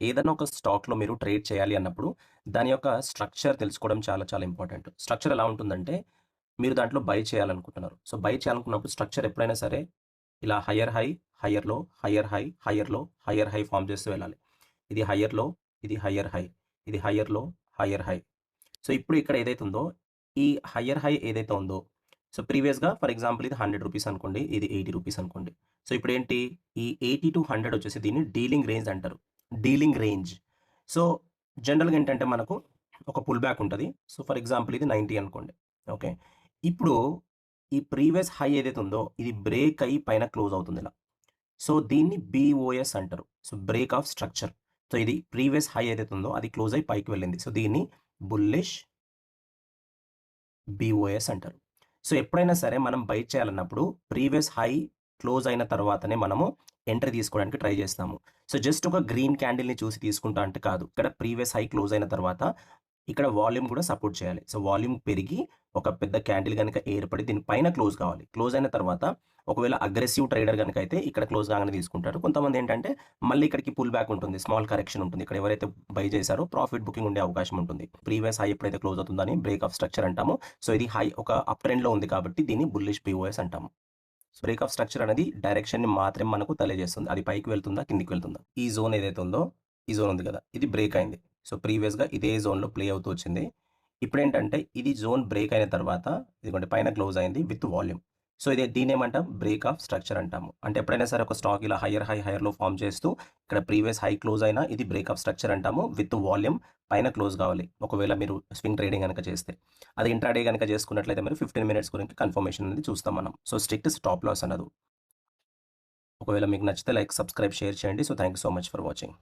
ఏదైనా ఒక స్టాక్‌లో మీరు ట్రేడ్ చేయాలి అన్నప్పుడు, దాని యొక్క స్ట్రక్చర్ తెలుసుకోవడం చాలా చాలా ఇంపార్టెంట్. స్ట్రక్చర్ ఎలా ఉంటుందంటే, మీరు దాంట్లో బై చేయాలనుకుంటున్నారు. సో, బై చేయాలనుకున్నప్పుడు స్ట్రక్చర్ ఎప్పుడైనా సరే ఇలా higher high, higher low, higher high, higher low, higher high form చేస్తూ వెళ్ళాలి. ఇది హైయర్ లో, ఇది హైయర్ హై, ఇది higher low, higher high. So, ఇప్పుడు ఇక్కడ ఏదైతే ఉందో, ఈ హైయర్ హై ఏదైతే ఉందో, సో, ప్రీవియస్‌గా ఫర్ ఎగ్జాంపుల్ ఇది రూ. 100 అనుకోండి. ఇది రూ. 80 అనుకోండి. సో, ఇప్పుడేంటి ఈ 80-100 వచ్చేసి దీన్ని డీలింగ్ రేంజ్ అంటారు. Dealing range. సో, జనరల్‌గా ఏంటంటే మనకు ఒక పుల్ బ్యాక్ ఉంటది. సో, ఫర్ ఎగ్జాంపుల్ ఇది 90 అనుకోండి. ఓకే. ఇప్పుడు ఈ ప్రీవియస్ హై ఏదైతే ఉందో, ఇది బ్రేక్ అయ్యి పైన క్లోజ్ అవుతుందిలా. సో, దీన్ని బీఓఎస్ అంటారు. So, break of structure. So, ఇది ప్రీవియస్ హై ఏదైతే ఉందో అది క్లోజ్ అయ్యి పైకి వెళ్ళింది. సో, దీన్ని బుల్లిష్ బీఓఎస్ అంటారు. సో, ఎప్పుడైనా సరే మనం బై చేయాలన్నప్పుడు ప్రీవియస్ హై క్లోజ్ అయిన తర్వాతనే మనము ఎంట్రీ తీసుకోవడానికి ట్రై చేస్తాము. సో, జస్ట్ ఒక గ్రీన్ క్యాండిల్‌ని చూసి తీసుకుంటా అంటే కాదు. ఇక్కడ ప్రీవియస్ హై క్లోజ్ అయిన తర్వాత ఇక్కడ వాల్యూమ్ కూడా సపోర్ట్ చేయాలి. సో, వాల్యూమ్ పెరిగి ఒక పెద్ద క్యాండిల్ గనుక ఏర్పడి దీని పైన క్లోజ్ కావాలి. క్లోజ్ అయిన తర్వాత ఒకవేళ అగ్రెసివ్ ట్రేడర్ గనుక అయితే ఇక్కడ క్లోజ్ కాగానే తీసుకుంటారు. కొంతమంది ఏంటంటే మళ్ళీ ఇక్కడికి పుల్ బ్యాక్ ఉంటుంది. స్మాల్ కరెక్షన్ ఉంటుంది. ఇక్కడ ఎవరైతే బై చేశారో ప్రాఫిట్ బుకింగ్ ఉండే అవకాశం ఉంటుంది. ప్రీవియస్ హై ఎప్పుడైతే క్లోజ్ అవుతుందని బ్రేక్ ఆఫ్ స్ట్రక్చర్ అంటాము. సో, ఇది హై ఒక అప్ ట్రెండ్‌లో ఉంది కాబట్టి దీన్ని బుల్లిష్ పీఓఎస్ అంటాము. బ్రేక్ ఆఫ్ స్ట్రక్చర్ అనేది డైరెక్షన్‌ని మాత్రమే మనకు తెలియజేస్తుంది. అది పైకి వెళ్తుందా? కిందికి వెళ్తుందా? ఈ జోన్ ఏదైతే ఉందో, ఈ జోన్ ఉంది కదా! ఇది బ్రేక్ అయింది. సో, ప్రీవియస్‌గా ఇదే జోన్‌లో ప్లే అవుతూ వచ్చింది. ఇప్పుడేంటంటే ఇది జోన్ బ్రేక్ అయిన తర్వాత ఇదిగోండి పైన క్లోజ్ అయింది విత్ వాల్యూమ్. సో, దీన్నేమంటాం? బ్రేక్ ఆఫ్ స్ట్రక్చర్ అంటాము. అంటే ఎప్పుడైనా సరే ఒక స్టాక్ ఇలా higher high, higher low form చేస్తూ ఇక్కడ ప్రీవియస్ హై క్లోజ్ అయినా ఇది బ్రేక్ ఆఫ్ స్ట్రక్చర్ అంటాము. విత్ వాల్యూమ్ పైన క్లోజ్ కావాలి. ఒకవేళ మీరు స్వింగ్ ట్రేడింగ్ గనక చేస్తే. అది ఇంట్రాడే గనక చేసుకున్నట్లయితే మరి 15 మినిట్స్ గురించి కన్ఫర్మేషన్ అనేది చూస్తాం మనం. సో, స్ట్రిక్ట్ స్టాప్ లాస్ అనదు. ఒకవేళ మీకు నచ్చితే లైక్, సబ్స్క్రైబ్, షేర్ చేయండి. So, thank you so much for watching.